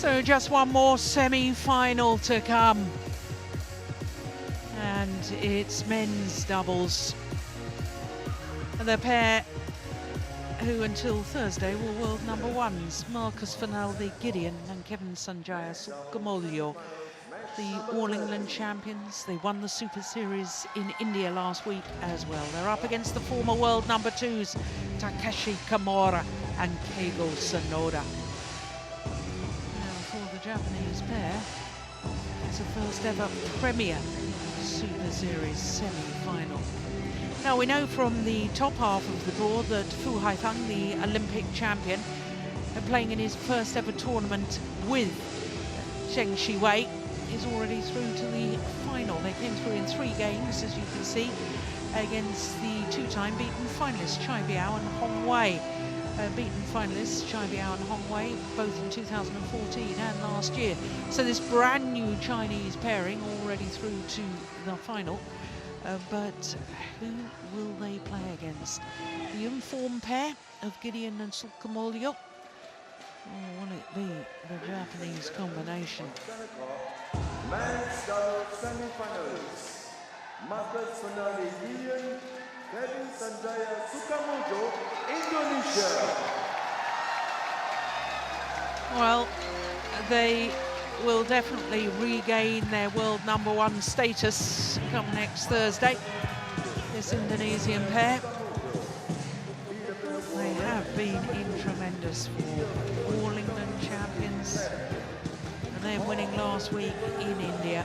So just one more semi-final to come. And it's men's doubles. The pair who until Thursday were world number ones, Marcus Fernaldi, Gideon and Sanjaya Sukamulyo, the All England champions. They won the Super Series in India last week as well. They're up against the former world number twos, Takeshi Kamura and Keigo Sonoda. Now for the Japanese pair, it's the first ever Premier Super Series semi-final. Now we know from the top half of the draw that Fu Haifeng, the Olympic champion, playing in his first ever tournament with Zheng Shiwei, is already through to the final. They came through in 3 games, as you can see, against the 2-time beaten finalists Chai Biao and Hong Wei. Beaten finalists Chai Biao and Hong Wei, both in 2014 and last year. So this brand new Chinese pairing already through to the final. But who will they play against? The informed pair of Gideon and Sukamulyo? Or will it be the Japanese combination? Men's doubles semi-finalists: Marcus Fernaldi, Gideon, Sanjaya Sukamulyo, Indonesia. Well, they will definitely regain their world number one status come next Thursday. This Indonesian pair, they have been in tremendous form. All England champions, and then winning last week in India.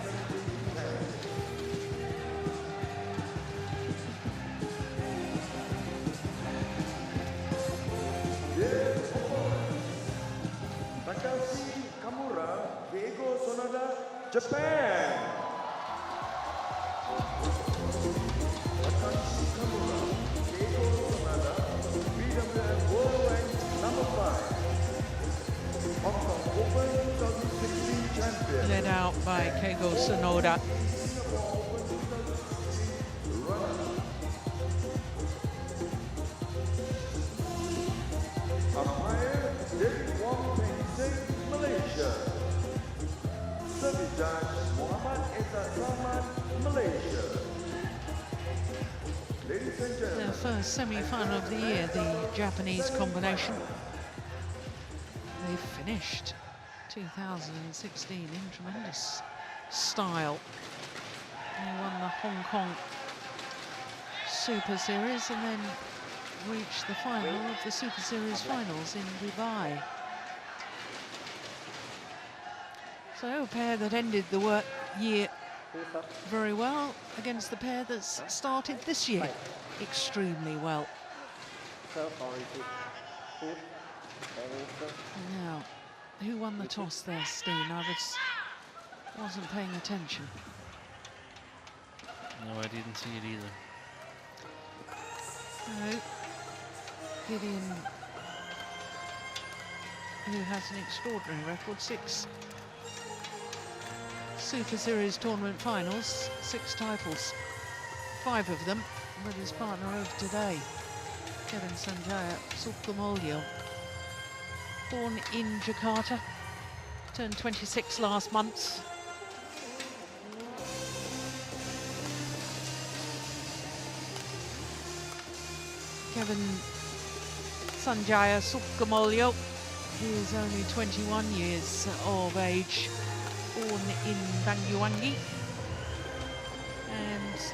Takeshi Kamura, Keigo Sonoda, Japan. Takeshi Kamura, Keigo Sonoda, BWF World Rank number 5. Hong Kong Open 2016 champion. Led out by Keigo Sonoda. Malaysia. Service judge Malaysia. Ladies and gentlemen, Their first semi-final of the year, the Japanese combination. They finished 2016 in tremendous style. They won the Hong Kong Super Series and then reached the final of the Super Series finals in Dubai. So a pair that ended the work year very well against the pair that's started this year extremely well. Now, who won the toss there, Steen? I wasn't paying attention. No, I didn't see it either. So, Gideon, who has an extraordinary record, 6 Super Series tournament finals, 6 titles, 5 of them with his partner of today, Sanjaya Sukamulyo. Born in Jakarta, turned 26 last month. Sanjaya Sukamulyo, he is only 21 years of age, born in Banyuwangi, and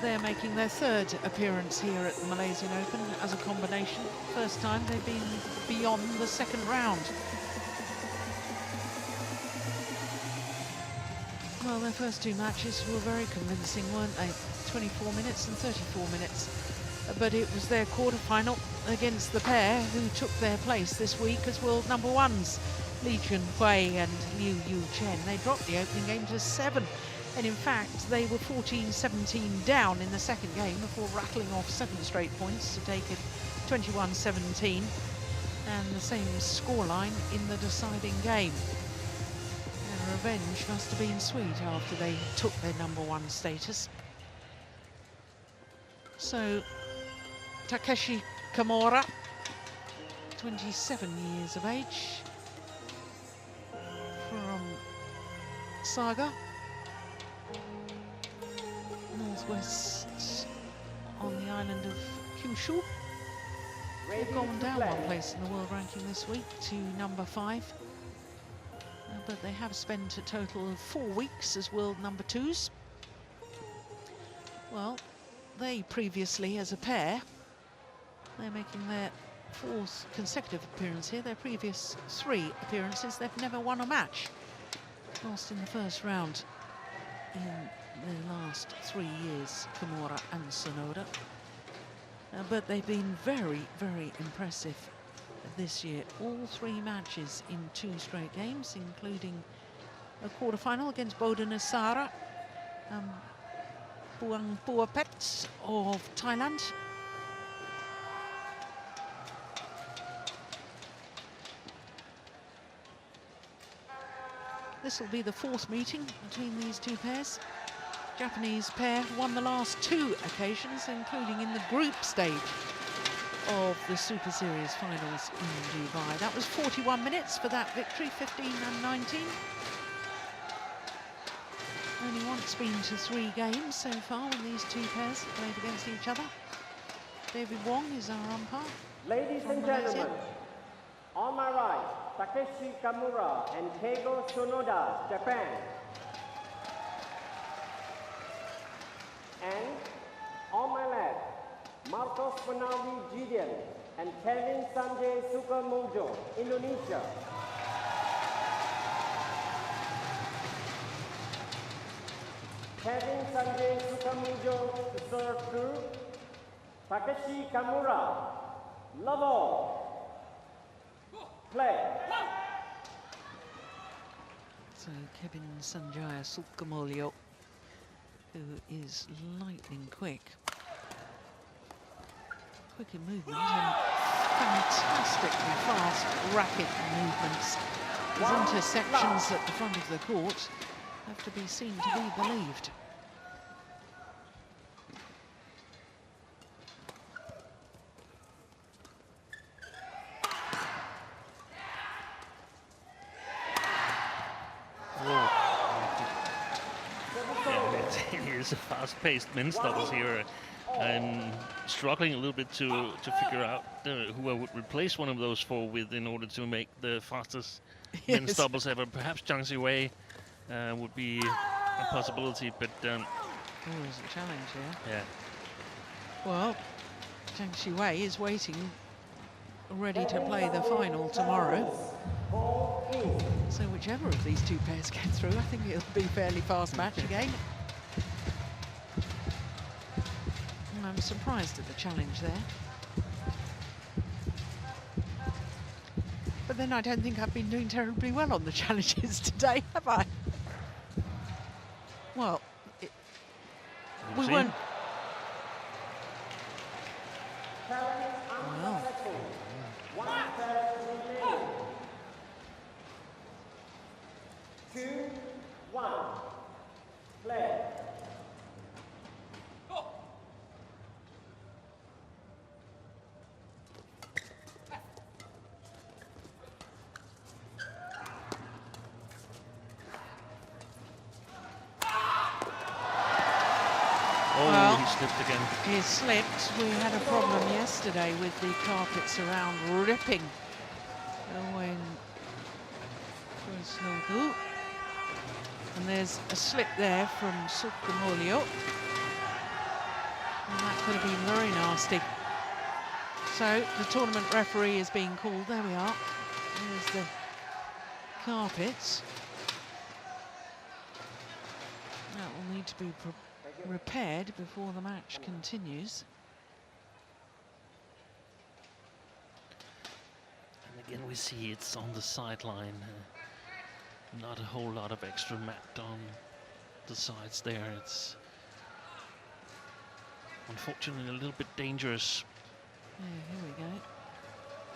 they're making their 3rd appearance here at the Malaysian Open as a combination. First time they've been beyond the 2nd round. Well, their first 2 matches were very convincing, weren't they? 24 minutes and 34 minutes. But it was their quarter-final against the pair who took their place this week as world number ones, Li Junhui and Liu Yu Chen. They dropped the opening game to 7. And in fact, they were 14-17 down in the 2nd game before rattling off 7 straight points to take it 21-17. And the same scoreline in the deciding game. Their revenge must have been sweet after they took their number 1 status. So, Takeshi Kamura, 27 years of age. saga. Northwest on the island of Kyushu. They've gone down one place in the world ranking this week to number 5. But they have spent a total of 4 weeks as world number 2s. Well, they previously, as a pair, they're making their 4th consecutive appearance here. Their previous 3 appearances, they've never won a match. Lost in the first round in the last 3 years, Kamura and Sonoda. But they've been very, very impressive this year. All 3 matches in 2 straight games, including a quarter-final against Bodanasara, Buang Puapet of Thailand. This will be the 4th meeting between these 2 pairs. Japanese pair won the last 2 occasions, including in the group stage of the Super Series finals in Dubai. That was 41 minutes for that victory, 15 and 19. Only once been to 3 games so far when these 2 pairs have played against each other. David Wong is our umpire. Ladies and gentlemen, on my right, Takeshi Kamura and Keigo Sonoda, Japan. And on my left, Marcus Fernaldi, Gideon, and Sanjaya Sukamulyo, Indonesia. Sanjaya Sukamulyo to serve to Takeshi Kamura. Love all. Play. So Kevin Sanjaya Sukamulyo, who is lightning quick. Quick in movement and fantastically fast, rapid movements. His intersections at the front of the court have to be seen to be believed. It is a fast-paced men's doubles here. I'm struggling a little bit to figure out who I would replace one of those 4 with in order to make the fastest men's doubles ever. Perhaps Zhang Ziwei would be a possibility, but Always a challenge here. yeah. Well, Zhang Ziwei is waiting, ready to play the final tomorrow. So whichever of these 2 pairs get through, I think it'll be a fairly fast match again. I'm surprised at the challenge there. But then I don't think I've been doing terribly well on the challenges today, have I? Well, we weren't... Well... 2-1. Play. Oh, he slipped again. He slipped. We had a problem yesterday with the carpets around ripping when Fernaldi. And there's a slip there from Sukamulyo. And that could have been very nasty. So the tournament referee is being called. There we are. There's the carpets. That will need to be repaired before the match continues. And again, we see it's on the sideline. Not a whole lot of extra mat on the sides there. It's unfortunately a little bit dangerous. Yeah, here we go.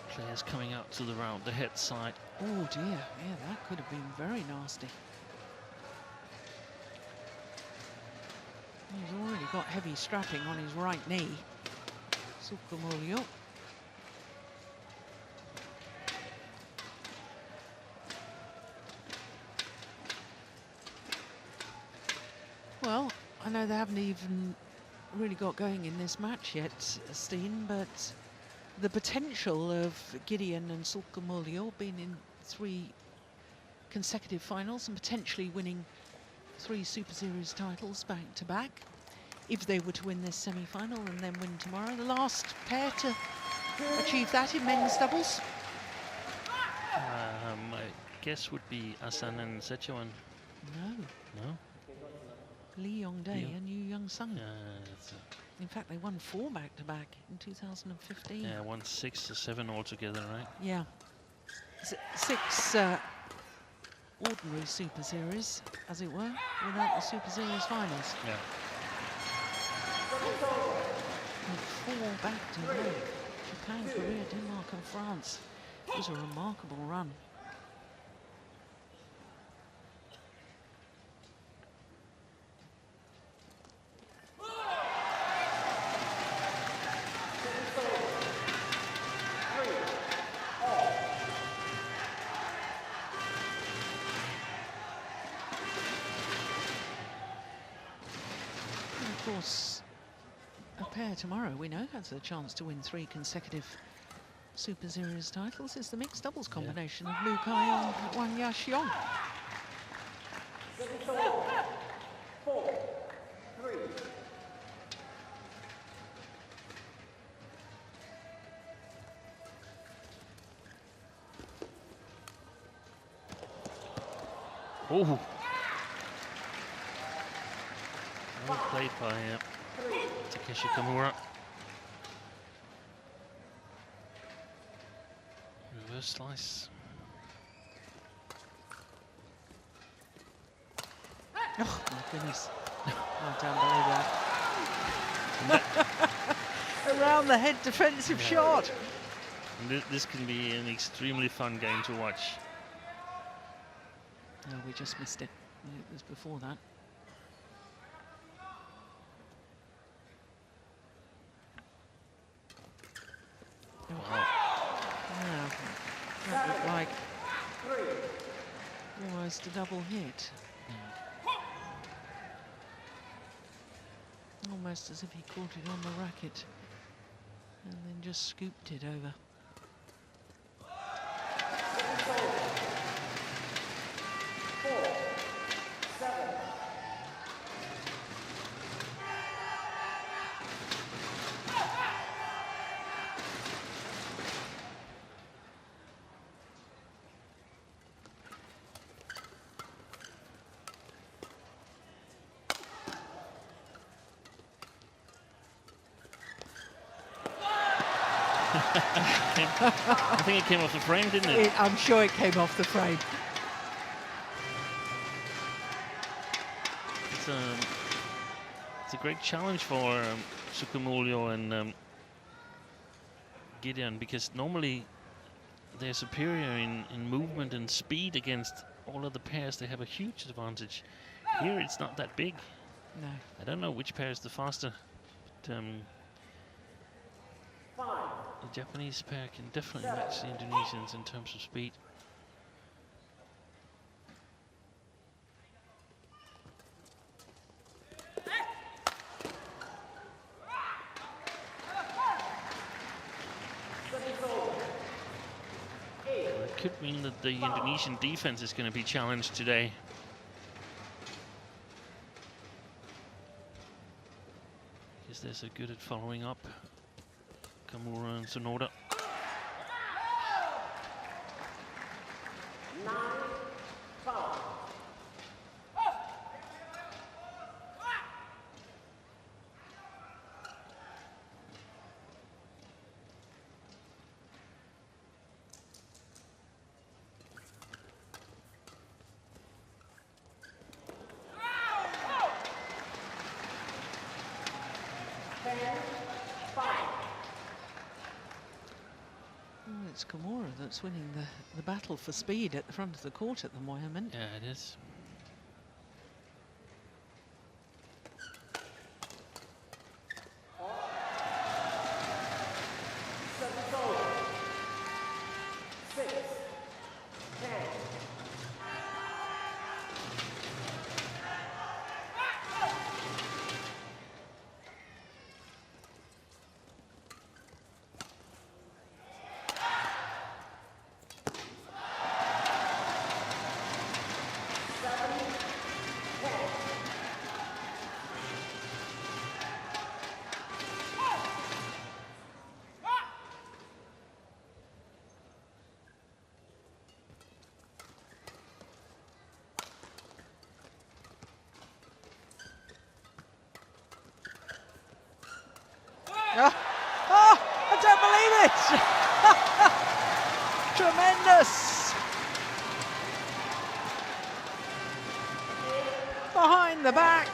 Players coming out to the round, the head side. Oh dear, yeah, that could have been very nasty. He's already got heavy strapping on his right knee, Sukamulyo. know they haven't even really got going in this match yet, Steen, but the potential of Gideon and Sukamulyo being in 3 consecutive finals and potentially winning 3 Super Series titles back to back, if they were to win this semi-final and then win tomorrow. The last pair to achieve that in men's doubles. My guess would be Asan and Sechuan. No, No? Lee Yongdae and Yu Young Sung. That's In fact, they won 4 back-to-back in 2015. yeah, won 6 or 7 altogether, right? Yeah. 6 ordinary Super Series, as it were, without the Super Series finals. Yeah. And 4 back-to-back. Japan, Korea, Denmark and France. It was a remarkable run. Of course, a pair tomorrow, we know, has a chance to win 3 consecutive Super Series titles. It's the mixed doubles combination of Lu Kai and Wang Yaxiong. 4, 3. Oh! Well played by Takeshi Kamura. Reverse slice. Oh my goodness. I don't believe that. Around the head defensive shot. This can be an extremely fun game to watch. No, we just missed it. It was before that. Wow. Yeah, that looked like almost a double hit. Almost as if he caught it on the racket and then just scooped it over. I think it came off the frame, didn't it? I'm sure it came off the frame. It's a great challenge for Sukamulyo and Gideon, because normally they're superior in movement and speed against all other pairs. They have a huge advantage. Here it's not that big. No. I don't know which pair is the faster, but the Japanese pair can definitely match the Indonesians in terms of speed. Well, it could mean that the Indonesian defense is going to be challenged today. Because they're so good at following up. Kamura and Sonoda. 9-5. Oh, it's Kamura that's winning the battle for speed at the front of the court at the moment. Yeah, it is. Oh, I don't believe it! Tremendous! Behind the back.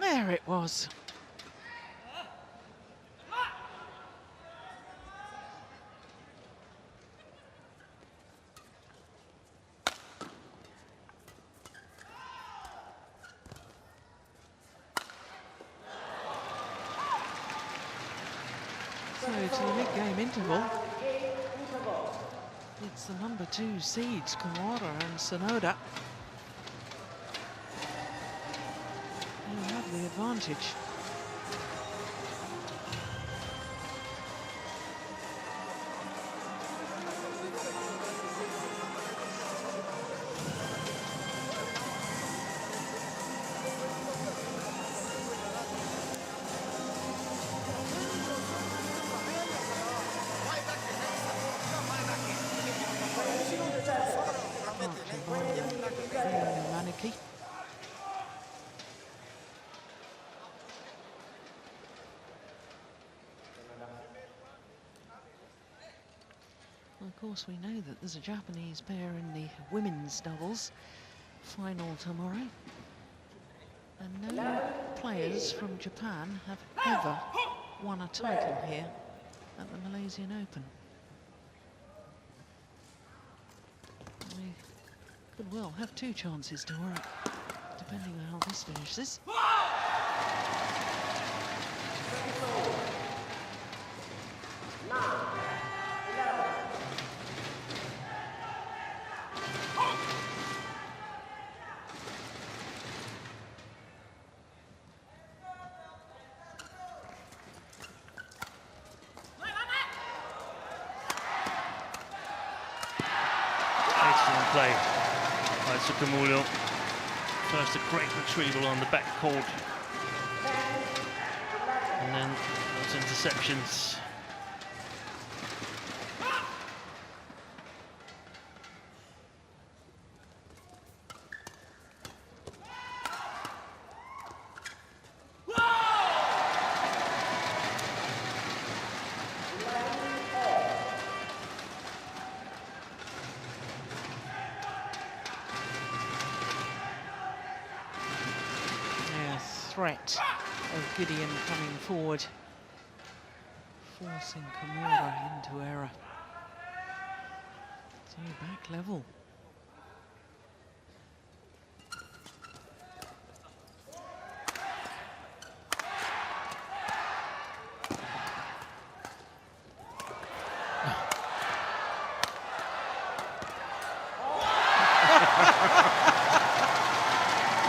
There it was. So to the mid-game interval, it's the number 2 seeds, Kamura and Sonoda, who have the advantage. Manaki. Of course, we know that there's a Japanese pair in the women's doubles final tomorrow, and no players from Japan have ever won a title here at the Malaysian Open. We could well have 2 chances to work, depending on how this finishes. Excellent play by Sukamulyo. First a great retrieval on the back court, and then those interceptions. Threat of Gideon coming forward, forcing Kamura into error. So back level.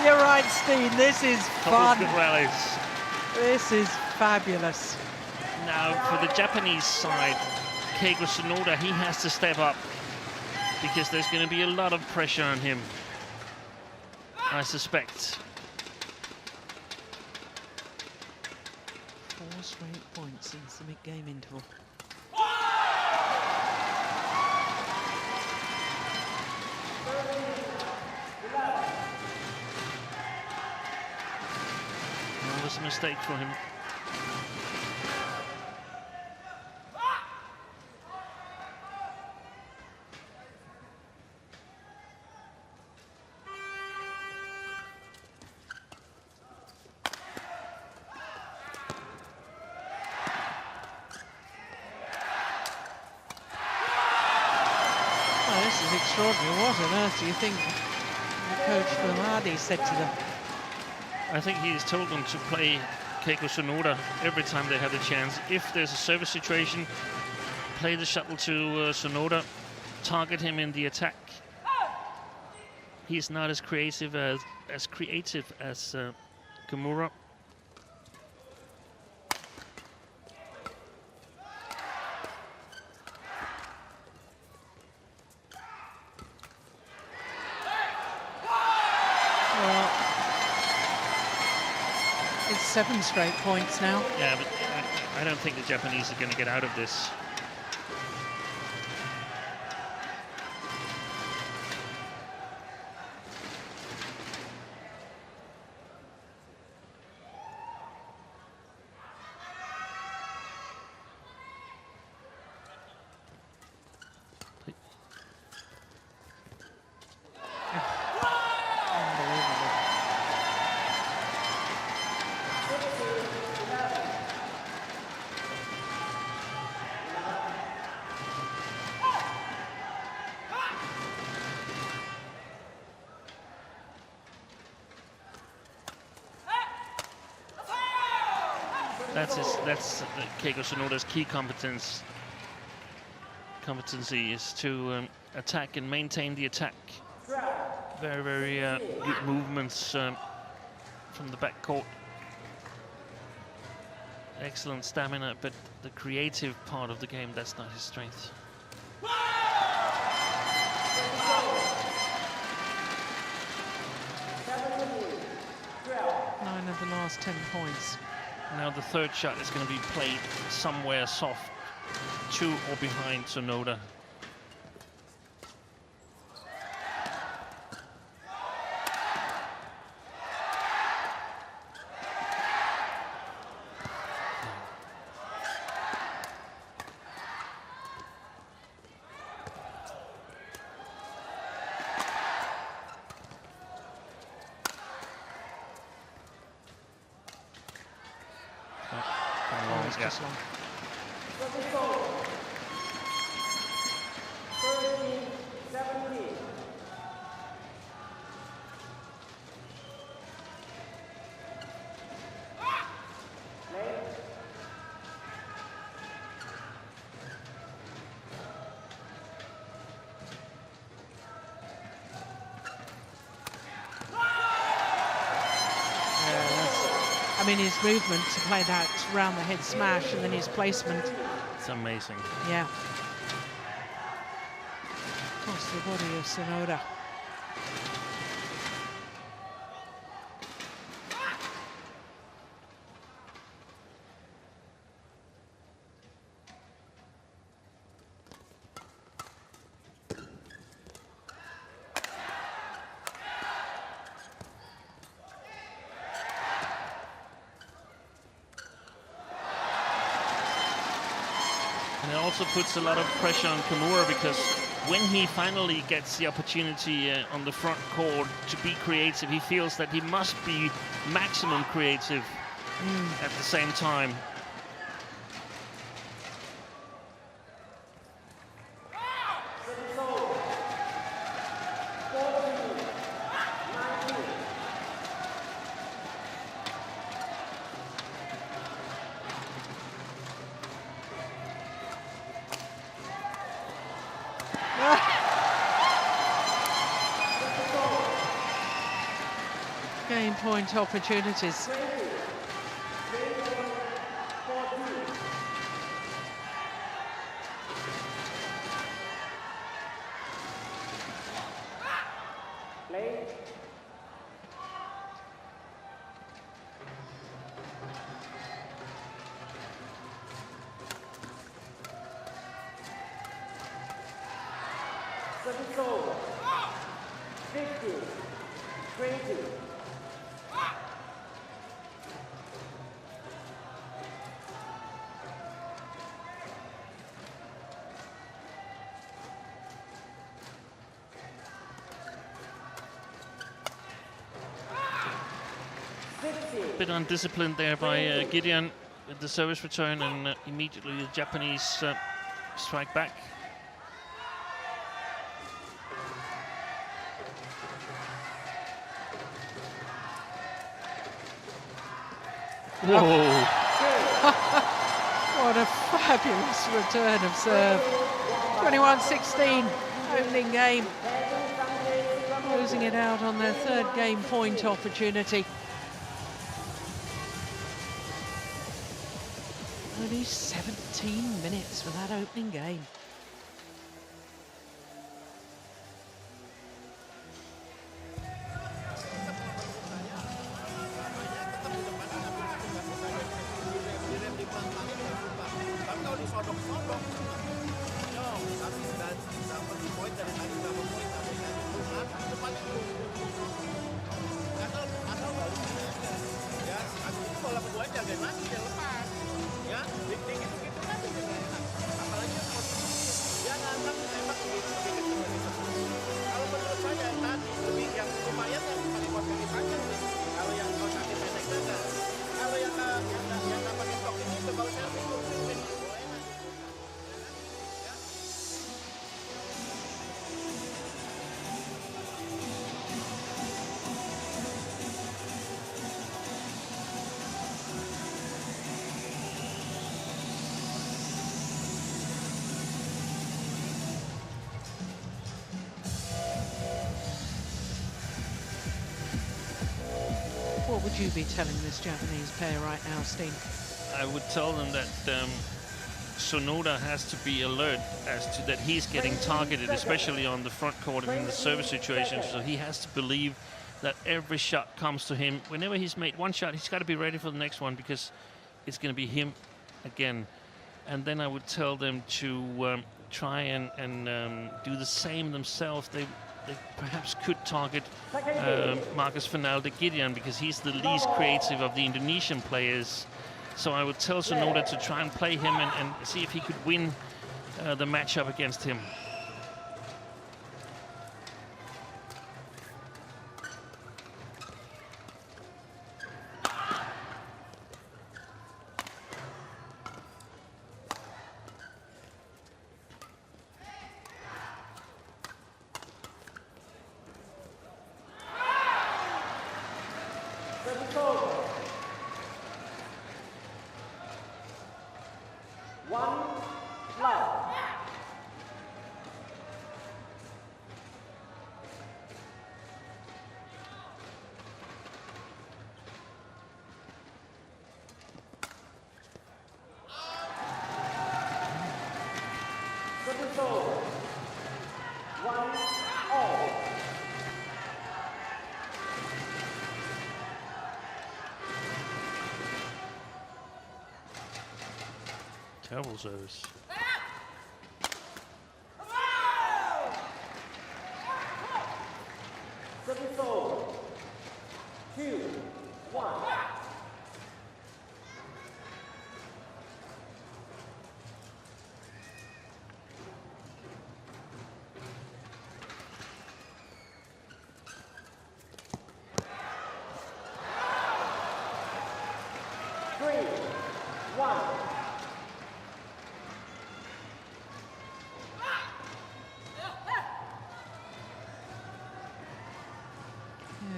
You're right, Steen, this is fun. Couple of good rallies. This is fabulous. Now for the Japanese side, Keigo Sonoda, he has to step up because there's going to be a lot of pressure on him, I suspect. 4 straight points since the mid-game interval. That was a mistake for him. Oh, this is extraordinary. What on earth do you think Coach Fernaldi said to them? I think he's told them to play Keigo Sonoda every time they have the chance. If there's a service situation, play the shuttle to Sonoda, target him in the attack. He's not as creative as Kamura. Well, it's 7 straight points now. Yeah, but I don't think the Japanese are going to get out of this. That's Keigo Sonoda's key competency is to attack and maintain the attack. Very, very good movements from the back court. Excellent stamina, but the creative part of the game, that's not his strength. 9 of the last 10 points. Now the third shot is going to be played somewhere soft, to or behind Sonoda. Oh, it's just long. 13-17. I mean, his movement to play that round the head smash and then his placement. It's amazing. Yeah. Across the body of Sonoda. And it also puts a lot of pressure on Kamura, because when he finally gets the opportunity on the front court to be creative, he feels that he must be maximum creative at the same time. Game point opportunities. Play. Service over. 15, 20. Bit undisciplined there by Gideon with the service return, and immediately the Japanese strike back. Whoa! What a fabulous return of serve. 21-16, opening game. Closing it out on their third game point opportunity. Only 17 minutes for that opening game. would you be telling this Japanese pair right now, Steen? I would tell them that Sonoda has to be alert as to that he's getting targeted, especially on the front court and in the service situation. So he has to believe that every shot comes to him. Whenever he's made one shot, he's got to be ready for the next one, because it's going to be him again. And then I would tell them to try and do the same themselves. They perhaps could target Marcus Fernaldi Gideon, because he's the least creative of the Indonesian players. So I would tell Sonoda to try and play him and see if he could win the matchup against him. Terrible service.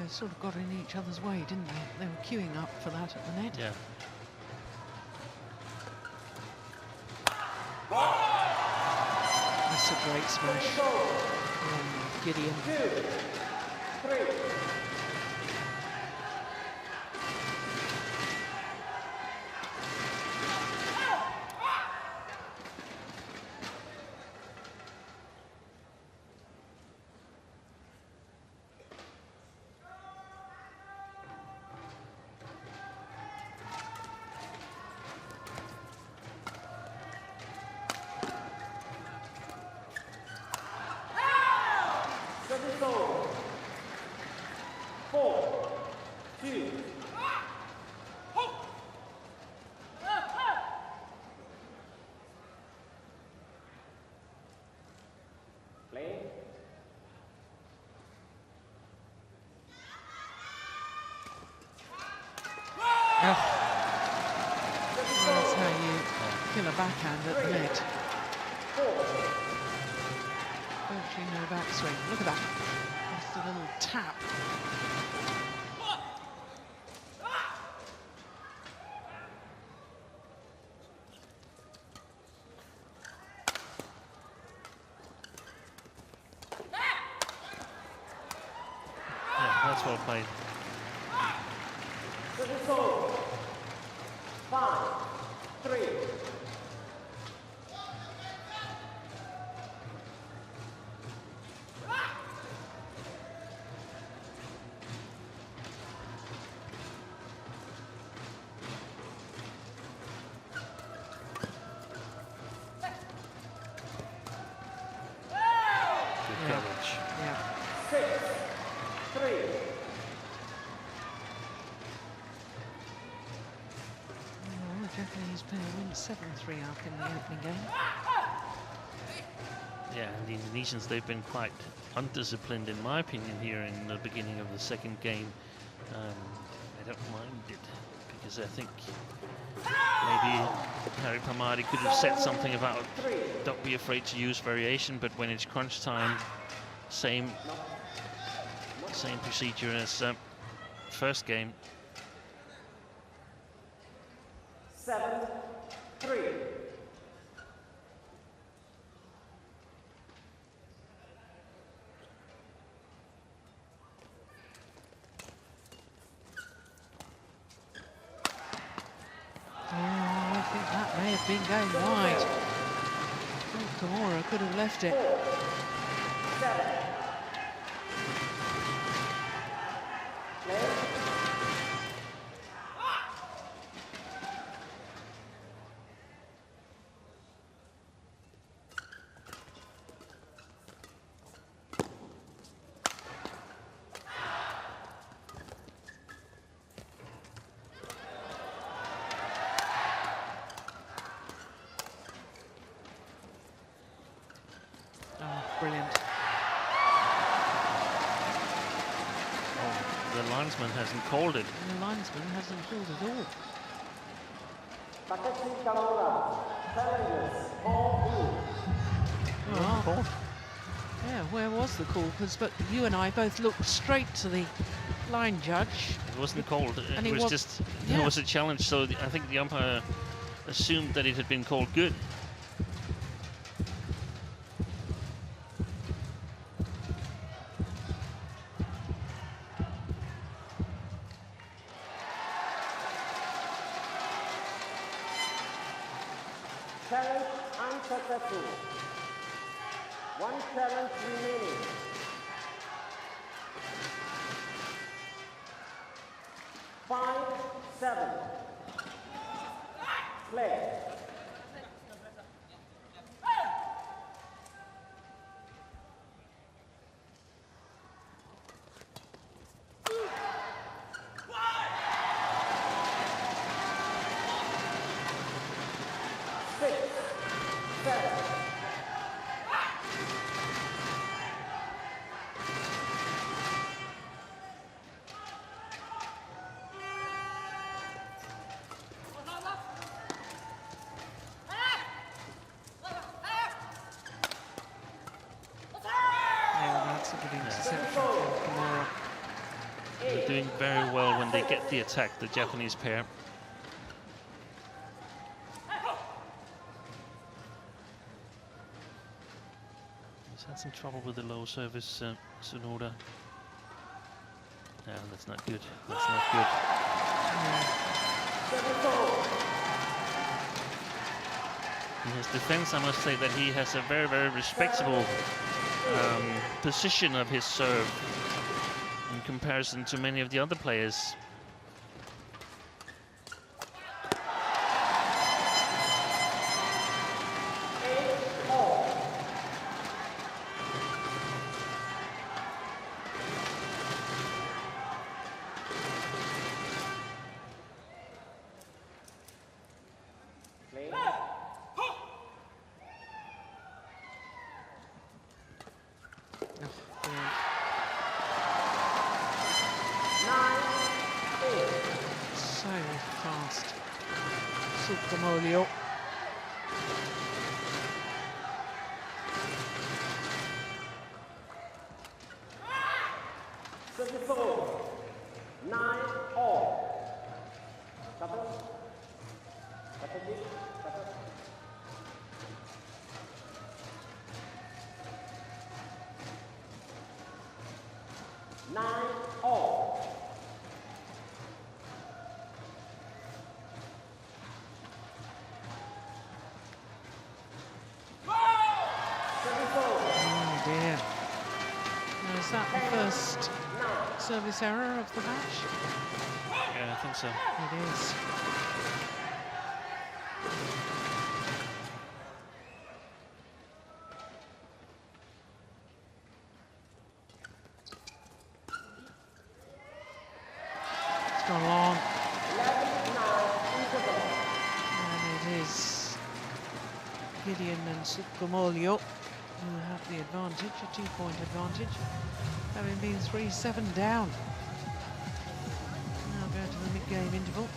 Sort of got in each other's way, didn't they? They were queuing up for that at the net. Yeah. That's a great smash from Gideon. 2, 3. That's how you kill a backhand at the net. Virtually no backswing. Look at that. Just a little tap. Yeah, that's well played. 5, 3. Good coverage. Yeah. 6, 3. Well, the Japanese pair went 7-3 up in the opening game. Yeah, and the Indonesians, they've been quite undisciplined, in my opinion, here in the beginning of the second game. I don't mind it, because I think maybe Harry Pamadi could have said something about don't be afraid to use variation, but when it's crunch time, same procedure as first game. 7, 3. have been going wide. Kamura could have left it. Brilliant. Oh, the linesman hasn't called it. And the linesman hasn't called at all. Takeshi Kamura, challenges, all Well, Called. yeah, where was the call? But you and I both looked straight to the line judge. It wasn't called. And It it was was- just yeah. there was a challenge. So I think the umpire assumed that it had been called good. Challenge unsuccessful. One challenge remaining. Five, 7. Play. Six, 7. Yeah, that's a good interception from Kamura. They're doing very well when they get the attack, the Japanese pair. He's had some trouble with the low service, Sonoda. No, that's not good. That's not good. In his defense, I must say that he has a very, very respectable position of his serve in comparison to many of the other players. Play. Oh, brilliant. 9, 8. So fast. Sukamulyo. Serviceable. 9 all. Couple. Takeshi. Couple. 9 all. Serviceable. Oh dear. Now, is that the first service error of the match? Yeah, I think so. It is. It's gone long. 11-9 interval. And it is Gideon and Sukamulyo who have the advantage, a 2-point advantage, having been 3-7 down. Now going to the mid-game interval,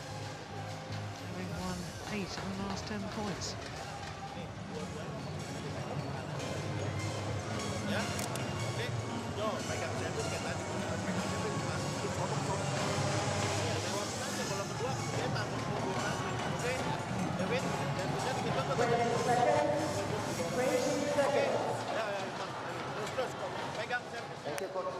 having won 8 of the last 10 points. Thank you, coach.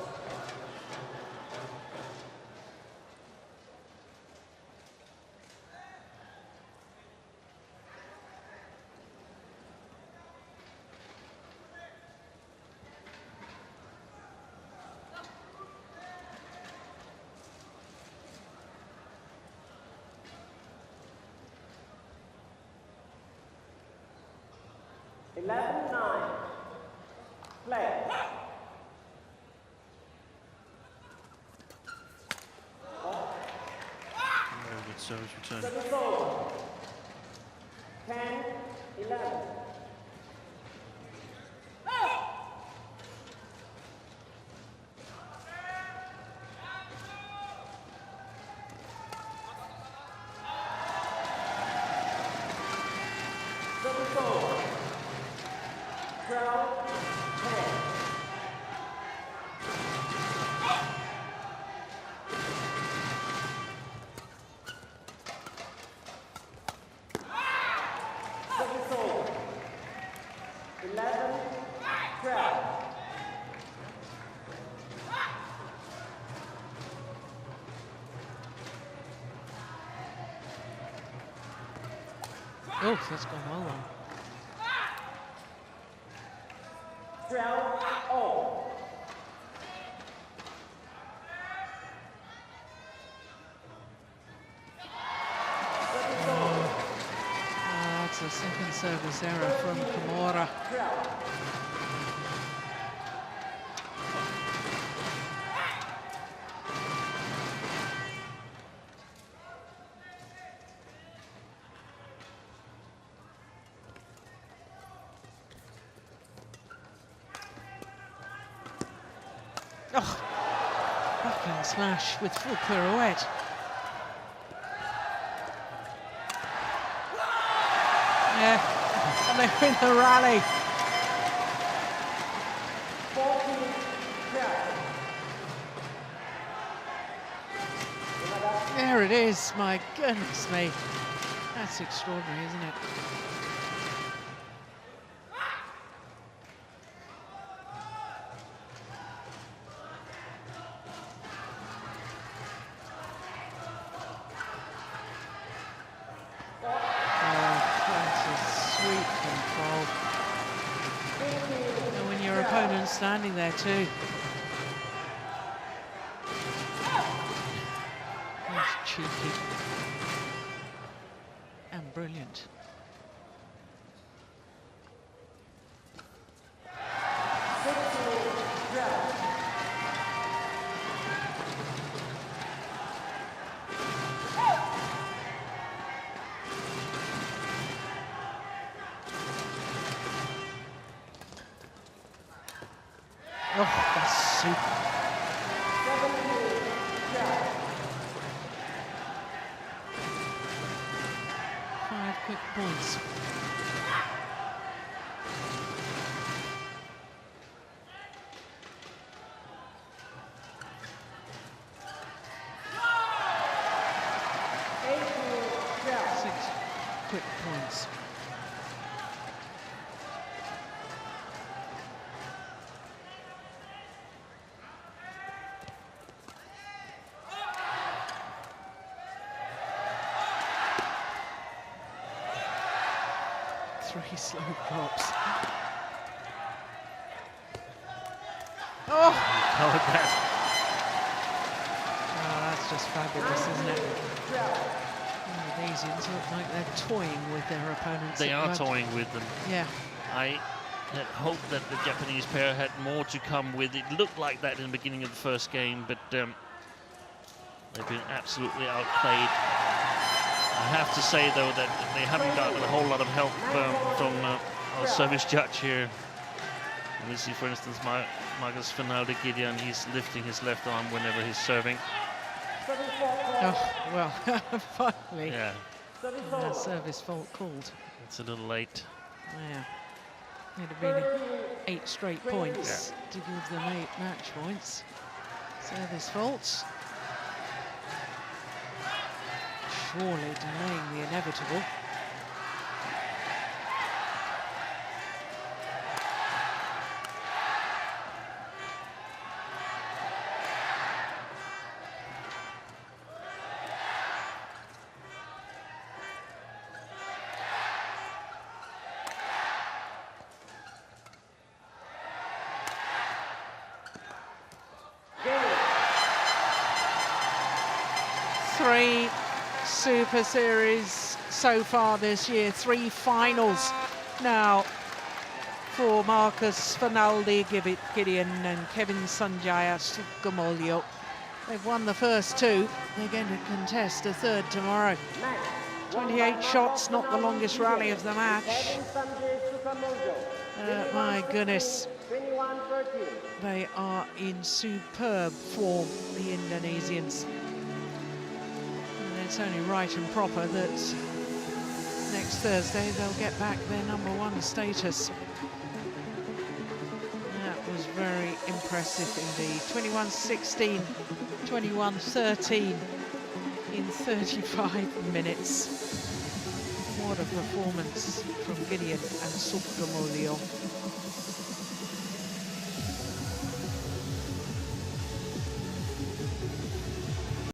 11-9. Play. Very good service return. Service over. 10-11. Service over. 12-10. Service over. 11-12. Oh, that's gone well then. 12-0. Service over. That's a second service error from Kamura. 12. Oh, backhand smash with full pirouette. Yeah, and they're in the rally. 14-12. There it is, my goodness me. That's extraordinary, isn't it? And when your opponent's standing there too. That's cheeky. And brilliant. Oh, that's super. 5 quick points. Six quick points. Three slow drops. Oh! Covered that. Oh, that's just fabulous, isn't it? Oh, the Asians look like they're toying with their opponents. They at the are moment. toying with them. Yeah. I had hoped that the Japanese pair had more to come with. It looked like that in the beginning of the first game, but they've been absolutely outplayed. I have to say, though, that they haven't gotten a whole lot of help from our service judge here. We see, for instance, Marcus Fernaldi Gideon. He's lifting his left arm whenever he's serving. Oh, well, finally. Yeah, Service fault called. it's a little late. Yeah. It'd have been 8 straight points to give them 8 match points. Service faults. Surely delaying the inevitable. Three Super Series so far this year, 3 finals now for Marcus Fernaldi, Gideon and Sanjaya Sukamulyo. They've won the first two. They're going to contest a third tomorrow. 28 shots, not the longest rally of the match. My goodness. They are in superb form, the Indonesians. And it's only right and proper that next Thursday they'll get back their #1 status. That was very impressive indeed. 21-16, 21-13 in 35 minutes. What a performance from Gideon and Sukamulyo.